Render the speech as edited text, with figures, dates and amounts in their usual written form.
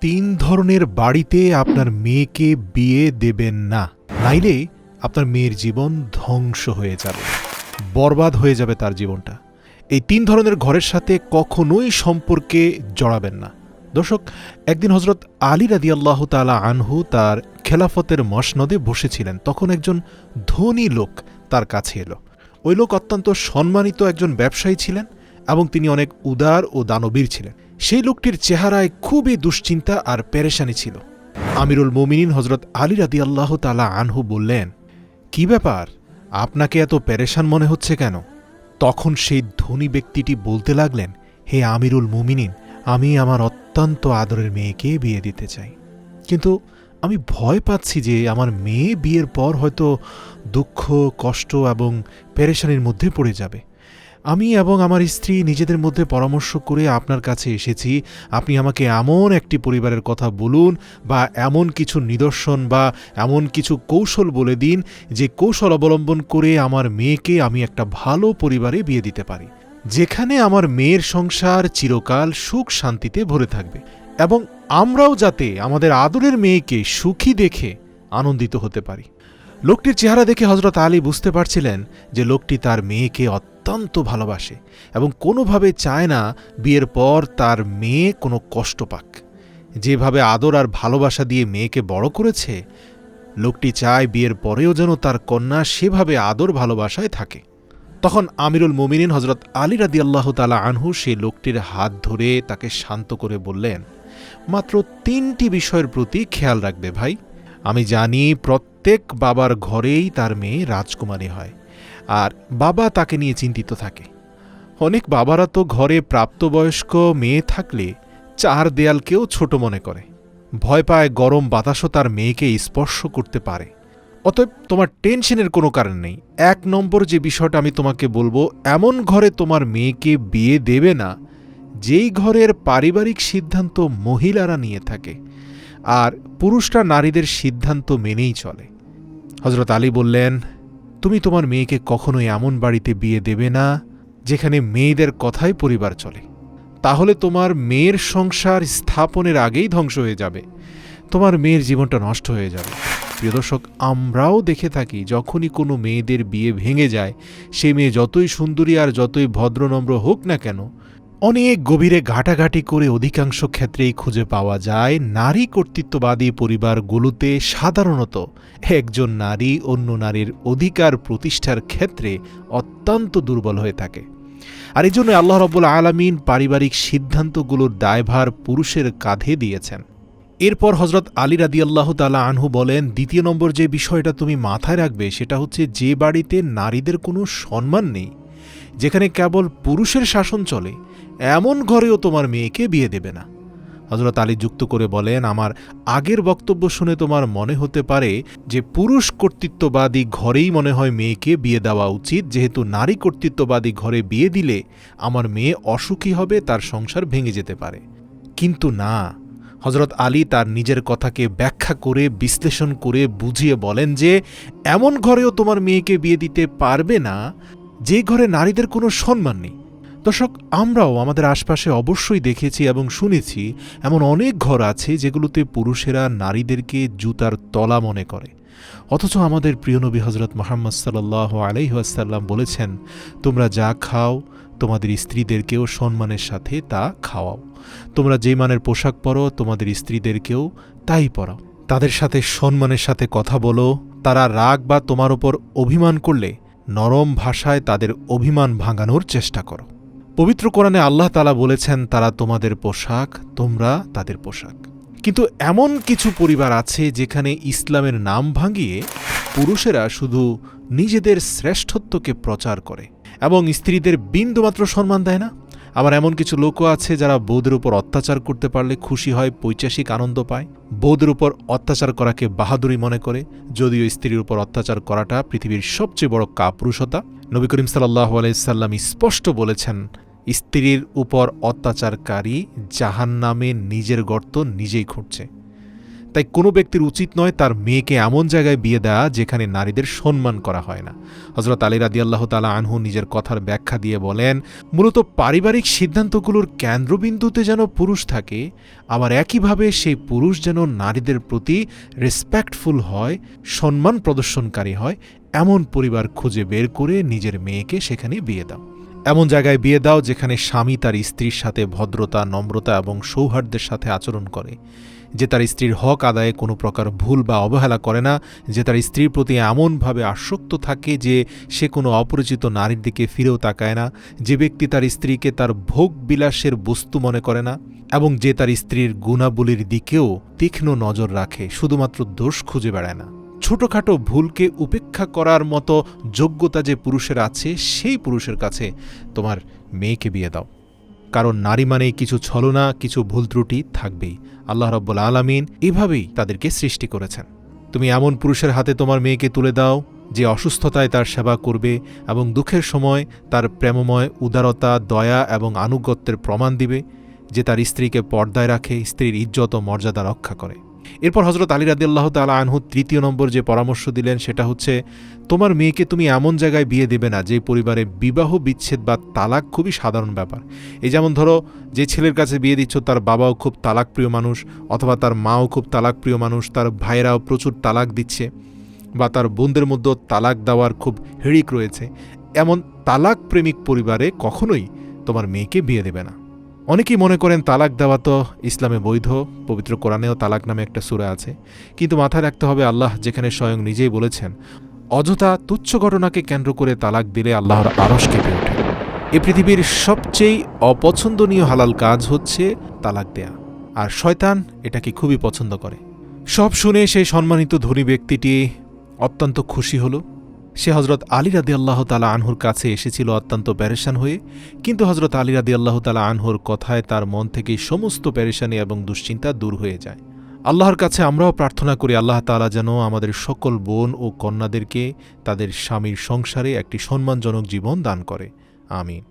তিন ধরনের বাড়িতে আপনার মেয়েকে বিয়ে দেবেন না, নাইলে আপনার মেয়ের জীবন ধ্বংস হয়ে যাবে, বরবাদ হয়ে যাবে তার জীবনটা। এই তিন ধরনের ঘরের সাথে কখনোই সম্পর্কে জড়াবেন না। দর্শক, একদিন হজরত আলী রাদিয়াল্লাহু তাআলা আনহু তার খেলাফতের মসনদে বসেছিলেন। তখন একজন ধনী লোক তার কাছে এলো। ওই লোক অত্যন্ত সম্মানিত একজন ব্যবসায়ী ছিলেন এবং তিনি অনেক উদার ও দানবীর ছিলেন। সেই লোকটির চেহারায় খুবই দুশ্চিন্তা আর পেরেশানি ছিল। আমিরুল মুমিনিন হজরত আলী রাদিয়াল্লাহু তাআলা আনহু বললেন, কি ব্যাপার, আপনাকে এত পেরেশান মনে হচ্ছে কেন? তখন সেই ধনী ব্যক্তিটি বলতে লাগলেন, হে আমিরুল মুমিনিন, আমি আমার অত্যন্ত আদরের মেয়েকে বিয়ে দিতে চাই, কিন্তু আমি ভয় পাচ্ছি যে আমার মেয়ে বিয়ের পর হয়তো দুঃখ, কষ্ট এবং পেরেশানির মধ্যে পড়ে যাবে। আমি এবং আমার স্ত্রী নিজেদের মধ্যে পরামর্শ করে আপনার কাছে এসেছি। আপনি আমাকে এমন একটি পরিবারের কথা বলুন, বা এমন কিছু নিদর্শন বা এমন কিছু কৌশল বলে দিন যে কৌশল অবলম্বন করে আমার মেয়েকে আমি একটা ভালো পরিবারে বিয়ে দিতে পারি, যেখানে আমার মেয়ের সংসার চিরকাল সুখ শান্তিতে ভরে থাকবে এবং আমরাও যাতে আমাদের আদরের মেয়েকে সুখী দেখে আনন্দিত হতে পারি। লোকটির চেহারা দেখে হজরত আলী বুঝতে পারছিলেন যে লোকটি তার মেয়েকে অত্যন্ত ভালোবাসে এবং কোনোভাবে চায় না বিয়ের পর তার মেয়ে কোনো কষ্ট পাক। যেভাবে আদর আর ভালোবাসা দিয়ে মেয়েকে বড় করেছে, লোকটি চায় বিয়ের পরেও যেন তার কন্যা সেভাবে আদর ভালোবাসায় থাকে। তখন আমিরুল মুমিনিন হজরত আলী রাদিয়াল্লাহু তাআলা আনহু সেই লোকটির হাত ধরে তাকে শান্ত করে বললেন, মাত্র 3টি বিষয়ের প্রতি খেয়াল রাখবে ভাই। আমি জানি প্রত্যেক বাবার ঘরেই তার মেয়ে রাজকুমারী হয়, আর বাবা তাকে নিয়ে চিন্তিত থাকে। অনেক বাবারা তো ঘরে প্রাপ্তবয়স্ক মেয়ে থাকলে 4 দেয়ালকেও ছোট মনে করে, ভয় পায় গরম বাতাসও তার মেয়েকে স্পর্শ করতে পারে। অতএব তোমার টেনশনের কোনো কারণ নেই। 1 নম্বর যে বিষয়টা আমি তোমাকে বলবো, এমন ঘরে তোমার মেয়েকে বিয়ে দেবে না যেই ঘরের পারিবারিক সিদ্ধান্ত মহিলারা নিয়ে থাকে আর পুরুষরা নারীদের সিদ্ধান্ত মেনেই চলে। হজরত আলী বললেন, তুমি তোমার মেয়েকে কখনোই এমন বাড়িতে বিয়ে দেবে না যেখানে মেয়েদের কথাই পরিবার চলে। তাহলে তোমার মেয়ের সংসার স্থাপনের আগেই ধ্বংস হয়ে যাবে, তোমার মেয়ের জীবনটা নষ্ট হয়ে যাবে। প্রিয় দর্শক, আমরাও দেখে থাকি যখনই কোনো মেয়েদের বিয়ে ভেঙে যায়, সে মেয়ে যতই সুন্দরী আর যতই ভদ্রনম্র হোক না কেন, অনেক গভীরে ঘাটাঘাটি করে অধিকাংশ ক্ষেত্রেই খুঁজে পাওয়া যায় নারী কর্তৃত্ববাদী পরিবারগুলোতে সাধারণত একজন নারী অন্য নারীর অধিকার প্রতিষ্ঠার ক্ষেত্রে অত্যন্ত দুর্বল হয়ে থাকে। আর এই জন্য আল্লাহ রাব্বুল আলামিন পারিবারিক সিদ্ধান্তগুলোর দায়ভার পুরুষের কাঁধে দিয়েছেন। এরপর হজরত আলী রাদিয়াল্লাহু তাআলা আনহু বলেন, 2 নম্বর যে বিষয়টা তুমি মাথায় রাখবে সেটা হচ্ছে, যে বাড়িতে নারীদের কোনো সম্মান নেই, যেখানে কেবল পুরুষের শাসন চলে, এমন ঘরেও তোমার মেয়েকে বিয়ে দেবে না। হজরত আলী যুক্ত করে বলেন, আমার আগের বক্তব্য শুনে তোমার মনে হতে পারে যে পুরুষ কর্তৃত্ববাদী ঘরেই মনে হয় মেয়েকে বিয়ে দেওয়া উচিত, যেহেতু নারী কর্তৃত্ববাদী ঘরে বিয়ে দিলে আমার মেয়ে অসুখী হবে, তার সংসার ভেঙে যেতে পারে। কিন্তু না, হজরত আলী তার নিজের কথাকে ব্যাখ্যা করে বিশ্লেষণ করে বুঝিয়ে বলেন যে এমন ঘরেও তোমার মেয়েকে বিয়ে দিতে পারবে না যে ঘরে নারীদের কোনো সম্মান নেই। দর্শক, আমরাও আমাদের আশপাশে অবশ্যই দেখেছি এবং শুনেছি এমন অনেক ঘর আছে যেগুলোতে পুরুষেরা নারীদেরকে জুতার তলা মনে করে, অথচ আমাদের প্রিয় নবী হজরত মুহাম্মদ সাল্লাল্লাহু আলাইহি ওয়াসাল্লাম বলেছেন, তোমরা যা খাও তোমাদের স্ত্রীদেরকেও সম্মানের সাথে তা খাওয়াও। তোমরা যে মানের পোশাক পরো তোমাদের স্ত্রীদেরকেও তাই পরাও। তাদের সাথে সম্মানের সাথে কথা বলো। তারা রাগ বা তোমার উপর অভিমান করলে নরম ভাষায় তাদের অভিমান ভাঙানোর চেষ্টা করো। পবিত্র কোরআনে আল্লাহ তাআলা বলেছেন, তারা তোমাদের পোশাক, তোমরা তাদের পোশাক। কিন্তু এমন কিছু পরিবার আছে যেখানে ইসলামের নাম ভাঙিয়ে পুরুষেরা শুধু নিজেদের শ্রেষ্ঠত্বকে প্রচার করে এবং স্ত্রীদের বিন্দুমাত্র সম্মান দেয় না। আবার এমন কিছু লোকও আছে যারা বউদের উপর অত্যাচার করতে পারলে খুশি হয়, পৈশাসিক আনন্দ পায়। বউদের উপর অত্যাচার করাকে বাহাদুরি মনে করে, যদিও স্ত্রীর উপর অত্যাচার করাটা পৃথিবীর সবচেয়ে বড় কাপুরুষতা। নবী করিম সাল্লাল্লাহু আলাইহি সাল্লাম স্পষ্ট বলেছেন, স্ত্রীর উপর অত্যাচারকারী জাহান্নামে নিজের গর্ত নিজেই খুঁড়ছে। তাই কোনো ব্যক্তির উচিত নয় তার মেয়েকে এমন জায়গায় বিয়ে দেওয়া যেখানে নারীদের সম্মান করা হয় না। হযরত আলী রাদিয়াল্লাহু তাআলা আনহু নিজের কথার ব্যাখ্যা দিয়ে বলেন, মূলত পারিবারিক সিদ্ধান্তগুলোর কেন্দ্রবিন্দুতে যেন পুরুষ থাকে, আবার একইভাবে সেই পুরুষ যেন নারীদের প্রতি রেসপেক্টফুল হয়, সম্মান প্রদর্শনকারী হয়, এমন পরিবার খুঁজে বের করে নিজের মেয়েকে সেখানে বিয়ে দাও। এমন জায়গায় বিয়ে দাও যেখানে স্বামী তার স্ত্রীর সাথে ভদ্রতা, নম্রতা এবং সৌহার্দ্যের সাথে আচরণ করে, যে তার স্ত্রীর হক আদায়ে কোনো প্রকার ভুল বা অবহেলা করে না, যে তার স্ত্রীর প্রতি এমনভাবে আসক্ত থাকে যে সে কোনো অপরিচিত নারীর দিকে ফিরেও তাকায় না, যে ব্যক্তি তার স্ত্রীকে তার ভোগ বিলাসের বস্তু মনে করে না, এবং যে তার স্ত্রীর গুণাবলীর দিকেও তীক্ষ্ণ নজর রাখে, শুধুমাত্র দোষ খুঁজে বেড়ায় না। ছোটখাটো ভুলকে উপেক্ষা করার মতো যোগ্যতা যে পুরুষের আছে, সেই পুরুষের কাছে তোমার মেয়েকে বিয়ে দাও। কারণ নারী মানেই কিছু ছলনা, কিছু ভুল ত্রুটি থাকবেই। আল্লাহ রাব্বুল আলামিন এভাবেই তাদেরকে সৃষ্টি করেছেন। তুমি এমন পুরুষের হাতে তোমার মেয়েকে তুলে দাও যে অসুস্থতায় তার সেবা করবে এবং দুঃখের সময় তার প্রেমময় উদারতা, দয়া এবং আনুগত্যের প্রমাণ দিবে, যে তার স্ত্রীকে পর্দায় রাখে, স্ত্রীর ইজ্জত ও মর্যাদা রক্ষা করে। এরপর হযরত আলী রাদিয়াল্লাহু তাআলা আনহু তৃতীয় নম্বর যে পরামর্শ দিলেন সেটা হচ্ছে, তোমার মেয়েকে তুমি এমন জায়গায় বিয়ে দেবে না যে পরিবারে বিবাহ বিচ্ছেদ বা তালাক খুবই সাধারণ ব্যাপার। এই যেমন ধরো, যে ছেলের কাছে বিয়ে দিচ্ছ তার বাবাও খুব তালাকপ্রিয় মানুষ, অথবা তার মাও খুব তালাকপ্রিয় মানুষ, তার ভাইয়েরাও প্রচুর তালাক দিচ্ছে, বা তার বোনদের মধ্যেও তালাক দেওয়ার খুব হিড়িক রয়েছে। এমন তালাক প্রেমিক পরিবারে কখনোই তোমার মেয়েকে বিয়ে দেবে না। অনেকেই মনে করেন তালাক দেওয়া তো ইসলামে বৈধ, পবিত্র কোরআনেও তালাক নামে একটা সূরা আছে, কিন্তু মাথায় রাখতে হবে আল্লাহ যেখানে স্বয়ং নিজেই বলেছেন, অযথা তুচ্ছ ঘটনাকে কেন্দ্র করে তালাক দিলে আল্লাহর আরশ কেঁপে ওঠে। এ পৃথিবীর সবচেয়ে অপছন্দনীয় হালাল কাজ হচ্ছে তালাক দেয়া, আর শয়তান এটাকে খুবই পছন্দ করে। সব শুনে সেই সম্মানিত ধনী ব্যক্তিটি অত্যন্ত খুশি হল। সে হযরত আলী রাদিয়াল্লাহু তাআলা আনহুর কাছে এসেছিল অত্যন্ত পেরেশান হয়ে, কিন্তু হযরত আলী রাদিয়াল্লাহু তাআলা আনহুর কথায় তার মন থেকে সমস্ত পেরেশানি এবং দুশ্চিন্তা দূর হয়ে যায়। আল্লাহর কাছে আমরাও প্রার্থনা করি আল্লাহ তাআলা যেন আমাদের সকল বোন ও কন্যাদেরকে তাদের স্বামীর সংসারে একটি সম্মানজনক জীবন দান করে। আমিন।